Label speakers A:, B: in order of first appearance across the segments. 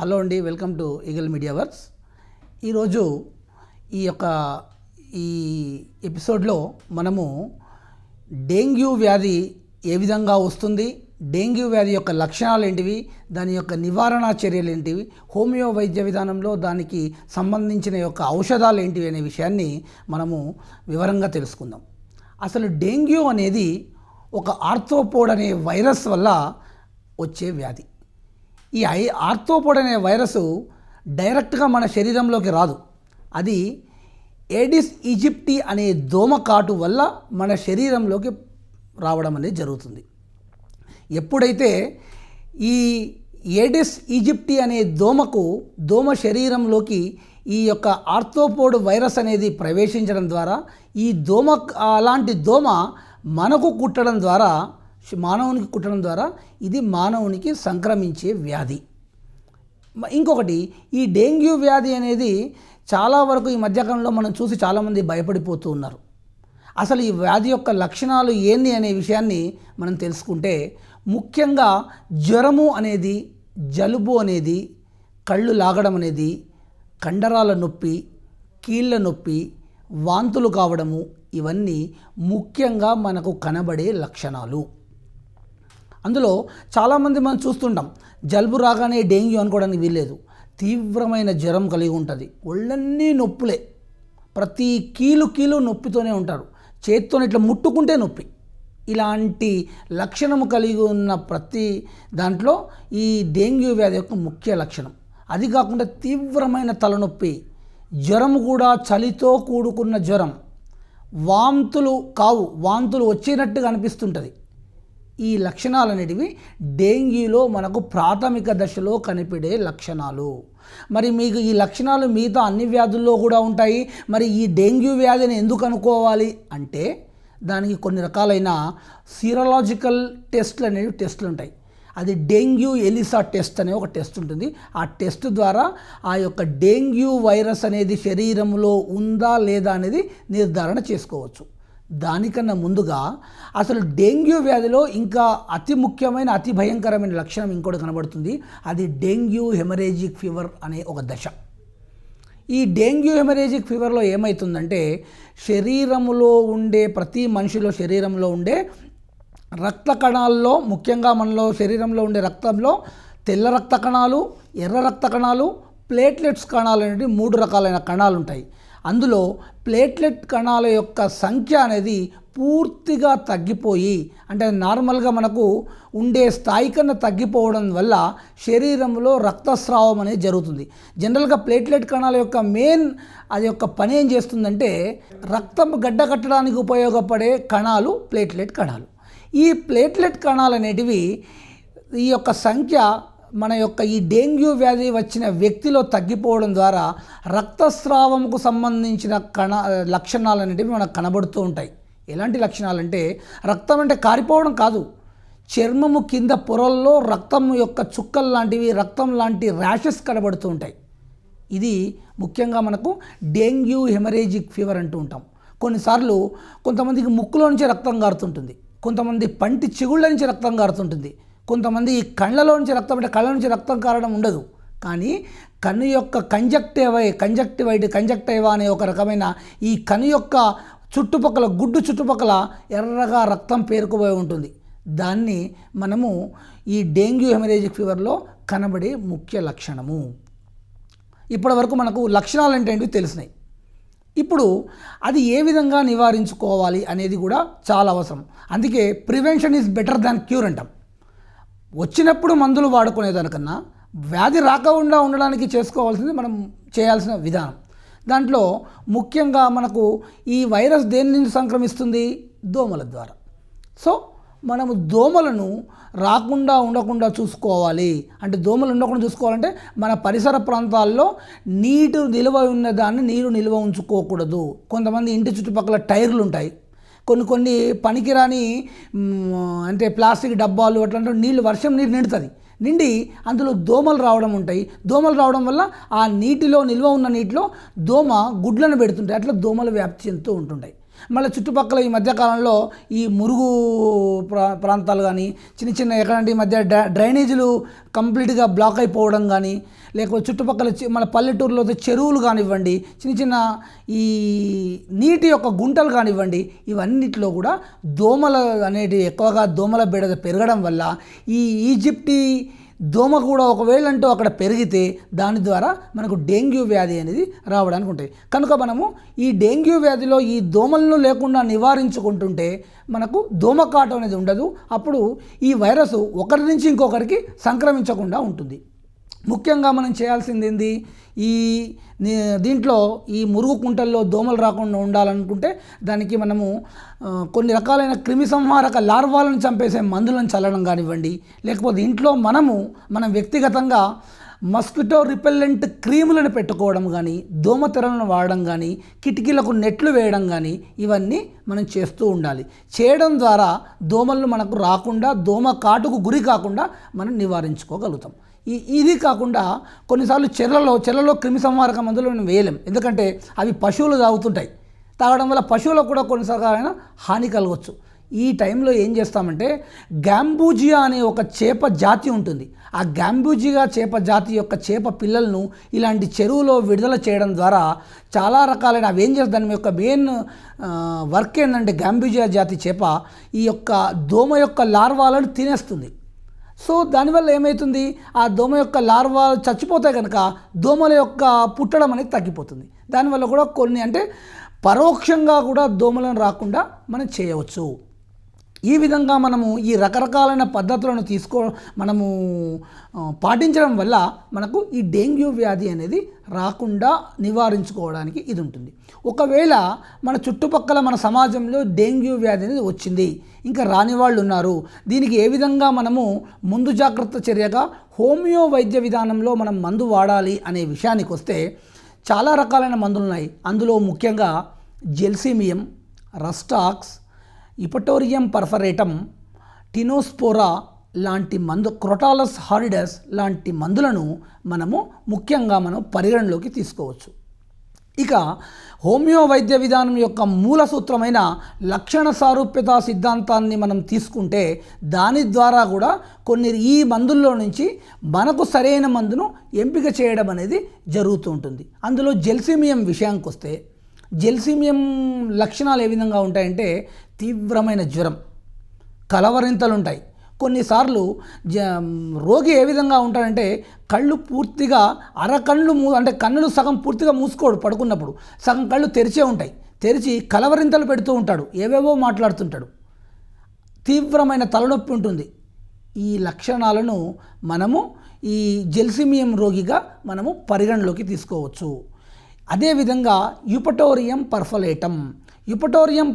A: Hello అండి, welcome to eagle media works. ఈరోజు ఈ ఎపిసోడ్లో మనము డెంగ్యూ వ్యాధి ఏ విధంగా వస్తుంది, డెంగ్యూ వ్యాధి యొక్క లక్షణాలు ఏంటివి, దాని యొక్క నివారణ చర్యలు ఏంటివి, హోమియో వైద్య విధానంలో దానికి సంబంధించిన యొక్క ఔషధాలు ఏంటివి అనే విషయాన్ని మనము వివరంగా తెలుసుకుందాం. అసలు డెంగ్యూ అనేది ఒక ఆర్థ్రోపోడ్ అనే వైరస్ వల్ల వచ్చే వ్యాధి. ఈ ఆర్థ్రోపోడ్ అనే వైరస్ డైరెక్ట్గా మన శరీరంలోకి రాదు. అది ఏడిస్ ఈజిప్టి అనే దోమ కాటు వల్ల మన శరీరంలోకి రావడం అనేది జరుగుతుంది. ఎప్పుడైతే ఈ ఏడిస్ ఈజిప్టి అనే దోమ శరీరంలోకి ఈ యొక్క ఆర్థ్రోపోడ్ వైరస్ అనేది ప్రవేశించడం ద్వారా అలాంటి దోమ మానవునికి కుట్టడం ద్వారా ఇది మానవునికి సంక్రమించే వ్యాధి. ఇంకొకటి, ఈ డెంగ్యూ వ్యాధి అనేది చాలా వరకు ఈ మధ్యకాలంలో మనం చూసి చాలామంది భయపడిపోతూ ఉన్నారు. అసలు ఈ వ్యాధి యొక్క లక్షణాలు ఏంది అనే విషయాన్ని మనం తెలుసుకుంటే, ముఖ్యంగా జ్వరము అనేది, జలుబు అనేది, కళ్ళు లాగడం అనేది, కండరాల నొప్పి, కీళ్ళ నొప్పి, వాంతులు కావడము, ఇవన్నీ ముఖ్యంగా మనకు కనబడే లక్షణాలు. అందులో చాలామంది మనం చూస్తుంటాం, జలుబు రాగానే డెంగ్యూ అనుకోవడానికి వీల్లేదు. తీవ్రమైన జ్వరం కలిగి ఉంటుంది, ఒళ్ళన్నీ నొప్పులే, ప్రతి కీలు నొప్పితోనే ఉంటారు, చేతితో ఇట్లా ముట్టుకుంటే నొప్పి. ఇలాంటి లక్షణము కలిగి ఉన్న ప్రతి దాంట్లో ఈ డెంగ్యూ వ్యాధి యొక్క ముఖ్య లక్షణం. అది కాకుండా తీవ్రమైన తలనొప్పి, జ్వరం కూడా చలితో కూడుకున్న జ్వరం, వాంతులు వచ్చినట్టుగా అనిపిస్తుంటుంది. ఈ లక్షణాలు అనేటివి డెంగ్యూలో మనకు ప్రాథమిక దశలో కనిపడే లక్షణాలు. మరి మీకు ఈ లక్షణాలు మిగతా అన్ని వ్యాధుల్లో కూడా ఉంటాయి. మరి ఈ డెంగ్యూ వ్యాధిని ఎందుకు అనుకోవాలి అంటే, దానికి కొన్ని రకాలైన సీరలాజికల్ టెస్టులు ఉంటాయి. అది డెంగ్యూ ఎలిసా టెస్ట్ అనే ఒక టెస్ట్ ఉంటుంది. ఆ టెస్ట్ ద్వారా ఆ యొక్క డెంగ్యూ వైరస్ అనేది శరీరంలో ఉందా లేదా అనేది నిర్ధారణ చేసుకోవచ్చు. దానికన్నా ముందుగా అసలు డెంగ్యూ వ్యాధిలో ఇంకా అతి ముఖ్యమైన, అతి భయంకరమైన లక్షణం ఇంకోటి కనబడుతుంది. అది డెంగ్యూ హెమరేజిక్ ఫీవర్ అనే ఒక దశ. ఈ డెంగ్యూ హెమరేజిక్ ఫీవర్లో ఏమవుతుందంటే, ప్రతి మనిషిలో శరీరంలో ఉండే రక్త కణాల్లో, ముఖ్యంగా మనలో శరీరంలో ఉండే రక్తంలో తెల్ల రక్త కణాలు, ఎర్ర రక్త కణాలు, ప్లేట్లెట్స్ కణాలు అనేవి 3 రకాలైన కణాలు ఉంటాయి. అందులో ప్లేట్లెట్ కణాల యొక్క సంఖ్య అనేది పూర్తిగా తగ్గిపోయి, అంటే నార్మల్గా మనకు ఉండే స్థాయి కన్నా తగ్గిపోవడం వల్ల శరీరంలో రక్తస్రావం అనేది జరుగుతుంది. జనరల్గా ప్లేట్లెట్ కణాల యొక్క అది యొక్క పని ఏం చేస్తుందంటే, రక్తం గడ్డకట్టడానికి ఉపయోగపడే కణాలు ప్లేట్లెట్ కణాలు. ఈ ప్లేట్లెట్ కణాలు అనేటివి ఈ యొక్క సంఖ్య మన యొక్క ఈ డెంగ్యూ వ్యాధి వచ్చిన వ్యక్తిలో తగ్గిపోవడం ద్వారా రక్తస్రావంకు సంబంధించిన లక్షణాలు అనేటివి మనకు కనబడుతూ ఉంటాయి. ఎలాంటి లక్షణాలంటే, రక్తం అంటే కారిపోవడం కాదు, చర్మము కింద పొరల్లో రక్తం యొక్క చుక్కలు లాంటివి, రక్తం లాంటి ర్యాషెస్ కనబడుతూ ఉంటాయి. ఇది ముఖ్యంగా మనకు డెంగ్యూ హెమరేజిక్ ఫీవర్ అంటూ ఉంటాం. కొన్నిసార్లు కొంతమందికి ముక్కులో నుంచి రక్తం కారుతుంటుంది, కొంతమంది పంటి చిగుళ్ళ నుంచి రక్తం కారుతుంటుంది, కొంతమంది కళ్ళలో నుంచి రక్తం, అంటే కళ్ళ నుంచి రక్తం కారడం ఉండదు, కానీ కన్ను యొక్క కంజక్టివా అనే ఒక రకమైన ఈ కన్ను యొక్క గుడ్డు చుట్టుపక్కల ఎర్రగా రక్తం పేరుకుపోయి ఉంటుంది. దాన్ని మనము ఈ డెంగ్యూ హెమరేజిక్ ఫీవర్లో కనబడే ముఖ్య లక్షణము. ఇప్పటి వరకు మనకు లక్షణాలు ఏంటంటే తెలిసినాయి. ఇప్పుడు అది ఏ విధంగా నివారించుకోవాలి అనేది కూడా చాలా అవసరం. అందుకే prevention is better than cure అంటాం. వచ్చినప్పుడు మందులు వాడుకునేదానికన్నా వ్యాధి రాకుండా ఉండడానికి చేసుకోవాల్సింది మనం చేయాల్సిన విధానం. దాంట్లో ముఖ్యంగా మనకు ఈ వైరస్ దేని నుంచి సంక్రమిస్తుంది? దోమల ద్వారా. సో మనము దోమలను ఉండకుండా చూసుకోవాలి. అంటే దోమలు ఉండకుండా చూసుకోవాలంటే మన పరిసర ప్రాంతాల్లో నీరు నిల్వ ఉంచుకోకూడదు. కొంతమంది ఇంటి చుట్టుపక్కల టైర్లు ఉంటాయి, కొన్ని పనికిరాని అంటే ప్లాస్టిక్ డబ్బాలు అట్లాంటి వర్షం నీరు నిండి అందులో దోమలు రావడం ఉంటాయి. దోమలు రావడం వల్ల ఆ నిల్వ ఉన్న నీటిలో దోమ గుడ్లను పెడుతుంటాయి. అట్లా దోమలు వ్యాప్తి చెందుతూ ఉంటుంటాయి. మళ్ళీ చుట్టుపక్కల ఈ మధ్యకాలంలో ఈ మురుగు ప్రాంతాలు కానీ చిన్న చిన్న ఎక్కడంటే ఈ మధ్య డ్రైనేజీలు కంప్లీట్గా బ్లాక్ అయిపోవడం కానీ, లేకపోతే చుట్టుపక్కల మన పల్లెటూరులో చెరువులు కానివ్వండి, చిన్న చిన్న ఈ నీటి యొక్క గుంటలు కానివ్వండి, ఇవన్నిటిలో కూడా దోమలు అనేటివి ఎక్కువగా దోమల బెడద పెరగడం వల్ల ఈ ఈజిప్టీ దోమ కూడా ఒకవేళ అంటూ అక్కడ పెరిగితే దాని ద్వారా మనకు డెంగ్యూ వ్యాధి అనేది రావడానికి ఉంటుంది. కనుక మనము ఈ డెంగ్యూ వ్యాధిలో ఈ దోమలను లేకుండా నివారించుకుంటుంటే మనకు దోమకాటం అనేది ఉండదు. అప్పుడు ఈ వైరస్ ఒకరి నుంచి ఇంకొకరికి సంక్రమించకుండా ఉంటుంది. ముఖ్యంగా మనం చేయాల్సింది ఏంది, ఈ దీంట్లో ఈ మురుగు కుంటల్లో దోమలు రాకుండా ఉండాలనుకుంటే దానికి మనము కొన్ని రకాలైన క్రిమి సంహారక లార్వాలను చంపేసే మందులను చల్లడం కానివ్వండి, లేకపోతే ఇంట్లో మనం వ్యక్తిగతంగా మస్కిటో రిపెల్లెంట్ క్రీములను పెట్టుకోవడం కానీ, దోమతెరలను వాడడం కానీ, కిటికీలకు నెట్లు వేయడం కానీ ఇవన్నీ మనం చేస్తూ ఉండాలి. చేయడం ద్వారా దోమలను మనకు రాకుండా, దోమ కాటుకు గురి కాకుండా మనం నివారించుకోగలుగుతాం. ఇది కాకుండా కొన్నిసార్లు చెర్లలో క్రిమి సంహారక మందులు మనం వేయలేం, ఎందుకంటే అవి పశువులు తాగడం వల్ల పశువులకు కూడా కొన్నిసార్లు హాని కలగవచ్చు. ఈ టైంలో ఏం చేస్తామంటే గ్యాంబూజియా అనే ఒక చేప జాతి ఉంటుంది. ఆ గ్యాంబూజియా చేప జాతి యొక్క చేప పిల్లలను ఇలాంటి చెరువులో విడుదల చేయడం ద్వారా చాలా రకాలైన అవి ఏం చేస్తుంది, దాని యొక్క మెయిన్ వర్క్ ఏంటంటే గ్యాంబూజియా జాతి చేప ఈ యొక్క దోమ యొక్క లార్వాలను తినేస్తుంది. సో దానివల్ల ఏమవుతుంది, ఆ దోమ యొక్క లార్వా చచ్చిపోతాయి కనుక దోమల యొక్క పుట్టడం అనేది తగ్గిపోతుంది. దానివల్ల కూడా కొన్ని అంటే పరోక్షంగా కూడా దోమలను రాకుండా మనం చేయవచ్చు. ఈ విధంగా మనము ఈ రకరకాలైన పద్ధతులను మనము పాటించడం వల్ల మనకు ఈ డెంగ్యూ వ్యాధి అనేది రాకుండా నివారించుకోవడానికి ఇది ఉంటుంది. ఒకవేళ మన చుట్టుపక్కల మన సమాజంలో డెంగ్యూ వ్యాధి అనేది వచ్చింది, ఇంకా రాని వాళ్ళు ఉన్నారు, దీనికి ఏ విధంగా మనము ముందు జాగ్రత్త చర్యగా హోమియో వైద్య విధానంలో మనం మందు వాడాలి అనే విషయానికి వస్తే చాలా రకాలైన మందులు ఉన్నాయి. అందులో ముఖ్యంగా జెల్సీమియం, రస్టాక్స్, ఇపటోరియం పర్ఫరేటం, టినోస్పోరా లాంటి క్రోటాలస్ హారిడస్ లాంటి మందులను ముఖ్యంగా మనం పరిగణలోకి తీసుకోవచ్చు. ఇక హోమియో వైద్య విధానం యొక్క మూల సూత్రమైన లక్షణ సారూప్యతా సిద్ధాంతాన్ని మనం తీసుకుంటే దాని ద్వారా కూడా ఈ మందుల్లో నుంచి మనకు సరైన మందును ఎంపిక చేయడం అనేది జరుగుతూ ఉంటుంది. అందులో జెల్సీమియం విషయానికి వస్తే జెల్సీమియం లక్షణాలు ఏ విధంగా ఉంటాయంటే తీవ్రమైన జ్వరం, కలవరింతలు ఉంటాయి. కొన్నిసార్లు రోగి ఏ విధంగా ఉంటాడంటే కళ్ళు పూర్తిగా అరకళ్ళు అంటే కన్నులు సగం పూర్తిగా మూసుకోడు, పడుకున్నప్పుడు సగం కళ్ళు తెరిచే ఉంటాయి, తెరిచి కలవరింతలు పెడుతూ ఉంటాడు, ఏవేవో మాట్లాడుతుంటాడు, తీవ్రమైన తలనొప్పి ఉంటుంది. ఈ లక్షణాలను ఈ జెల్సీమియం రోగిగా పరిగణలోకి తీసుకోవచ్చు. అదేవిధంగా యుపటోరియం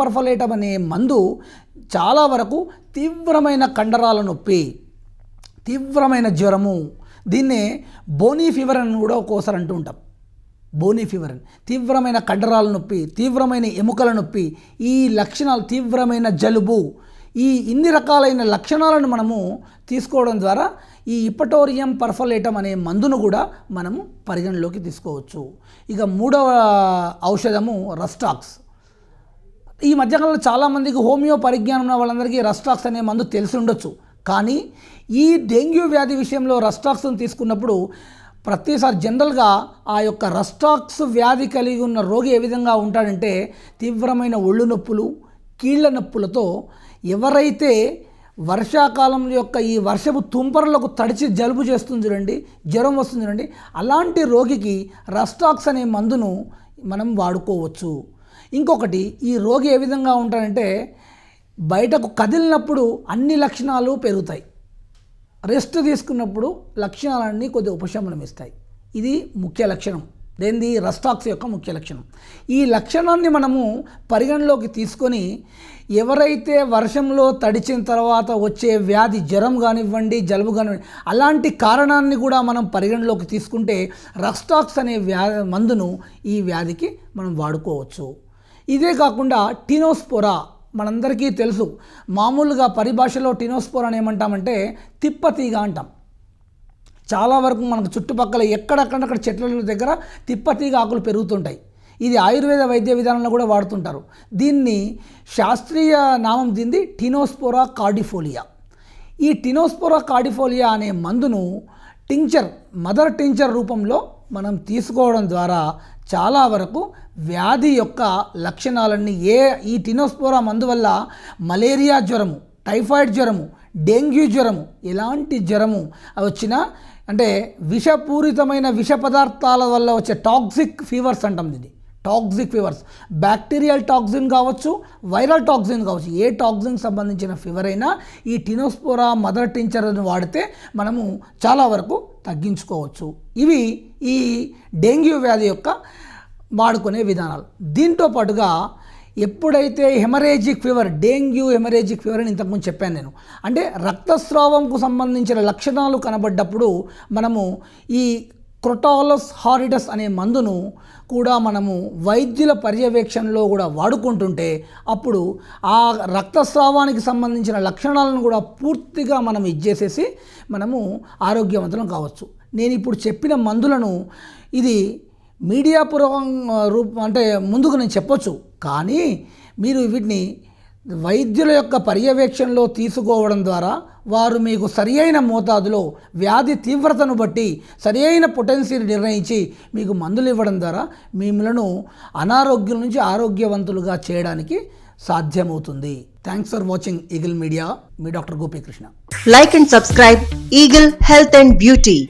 A: పర్ఫలేటం అనే మందు చాలా వరకు తీవ్రమైన కండరాల నొప్పి, తీవ్రమైన జ్వరము, దీన్నే బోనీ ఫీవర్ అని కూడా ఒక్కోసారి అంటూ ఉంటాం. బోనీ ఫీవర్ అని తీవ్రమైన కండరాల నొప్పి, తీవ్రమైన ఎముకల నొప్పి, ఈ లక్షణాలు, తీవ్రమైన జలుబు, ఇన్ని రకాలైన లక్షణాలను తీసుకోవడం ద్వారా ఈ ఇపటోరియం పర్ఫలేటం అనే మందును కూడా పరిగణలోకి తీసుకోవచ్చు. ఇక మూడవ ఔషధము రస్టాక్స్. ఈ మధ్యకాలంలో చాలామందికి హోమియో పరిజ్ఞానం ఉన్న వాళ్ళందరికీ రస్టాక్స్ అనే మందు తెలిసి ఉండొచ్చు. కానీ ఈ డెంగ్యూ వ్యాధి విషయంలో రస్టాక్స్ను తీసుకున్నప్పుడు ప్రతిసారి జనరల్గా ఆ యొక్క రస్టాక్స్ వ్యాధి కలిగి ఉన్న రోగి ఏ విధంగా ఉంటాడంటే తీవ్రమైన ఒళ్ళు నొప్పులు, కీళ్ళ నొప్పులతో, ఎవరైతే వర్షాకాలం యొక్క ఈ వర్షపు తుంపరలకు తడిచి జలుబు చేస్తుంది చూడండి, జ్వరం వస్తుంది చూడండి, అలాంటి రోగికి రస్టాక్స్ అనే మందును మనం వాడుకోవచ్చు. ఇంకొకటి, ఈ రోగి ఏ విధంగా ఉంటాడంటే బయటకు కదిలినప్పుడు అన్ని లక్షణాలు పెరుగుతాయి, రెస్ట్ తీసుకున్నప్పుడు లక్షణాలన్నీ కొద్దిగా ఉపశమనం ఇస్తాయి. ఇది ముఖ్య లక్షణం, దేనిది రస్టాక్స్ యొక్క ముఖ్య లక్షణం. ఈ లక్షణాన్ని పరిగణలోకి తీసుకొని ఎవరైతే వర్షంలో తడిచిన తర్వాత వచ్చే వ్యాధి, జ్వరం కానివ్వండి, జలుబు కానివ్వండి, అలాంటి కారణాన్ని కూడా మనం పరిగణలోకి తీసుకుంటే రస్టాక్స్ అనే మందును ఈ వ్యాధికి మనం వాడుకోవచ్చు. ఇదే కాకుండా టినోస్పోరా మనందరికీ తెలుసు. మామూలుగా పరిభాషలో టినోస్పోరాని ఏమంటామంటే తిప్పతీగ అంటాం. చాలా వరకు మనకు చుట్టుపక్కల ఎక్కడక్కడ చెట్ల దగ్గర తిప్పతీగ ఆకులు పెరుగుతుంటాయి. ఇది ఆయుర్వేద వైద్య విధానంలో కూడా వాడుతుంటారు. దీన్ని శాస్త్రీయ నామం దీన్ని టినోస్పోరా కార్డిఫోలియా. ఈ టినోస్పోరా కార్డిఫోలియా అనే మందును మదర్ టించర్ రూపంలో మనం తీసుకోవడం ద్వారా చాలా వరకు వ్యాధి యొక్క లక్షణాలన్నీ ఈ టినోస్పోరా మందు వల్ల మలేరియా జ్వరము, టైఫాయిడ్ జ్వరము, డెంగ్యూ జ్వరము, ఎలాంటి జ్వరము వచ్చినా అంటే విషపూరితమైన విష పదార్థాల వల్ల వచ్చే టాక్సిక్ ఫీవర్స్ అంటాం దీన్ని. టాక్సిక్ ఫీవర్స్ బ్యాక్టీరియల్ టాక్సిన్ కావచ్చు, వైరల్ టాక్సిన్ కావచ్చు, ఏ టాక్సిన్ సంబంధించిన ఫీవర్ అయినా ఈ టినోస్పోరా మదర్ టించర్ను వాడితే మనము చాలా వరకు తగ్గించుకోవచ్చు. ఇవి ఈ డెంగ్యూ వ్యాధి యొక్క వాడుకునే విధానాలు. దీంతో పాటుగా ఎప్పుడైతే haemorrhagic fever, dengue haemorrhagic fever అని ఇంతకుముందు చెప్పాను నేను, అంటే రక్తస్రావంకు సంబంధించిన లక్షణాలు కనబడ్డప్పుడు మనము ఈ క్రోటాలస్ హారిడస్ అనే మందును కూడా మనము వైద్యుల పర్యవేక్షణలో కూడా వాడుకుంటుంటే అప్పుడు ఆ రక్తస్రావానికి సంబంధించిన లక్షణాలను కూడా పూర్తిగా మనం ఇచ్చేసేసి మనము ఆరోగ్యవంతులం కావచ్చు. నేను ఇప్పుడు చెప్పిన మందులను ఇది మీడియా అంటే ముందుకు నేను చెప్పొచ్చు, కానీ మీరు వీటిని వైద్యుల యొక్క పర్యవేక్షణలో తీసుకోవడం ద్వారా వారు మీకు సరి అయిన మోతాదులో వ్యాధి తీవ్రతను బట్టి సరి అయిన పొటెన్సీని నిర్ణయించి మీకు మందులు ఇవ్వడం ద్వారా మిమ్మల్ని అనారోగ్యం నుంచి ఆరోగ్యవంతులుగా చేయడానికి సాధ్యమవుతుంది. Thanks for watching eagle media. Me doctor Gopikrishna.
B: Like and subscribe Eagle Health and Beauty.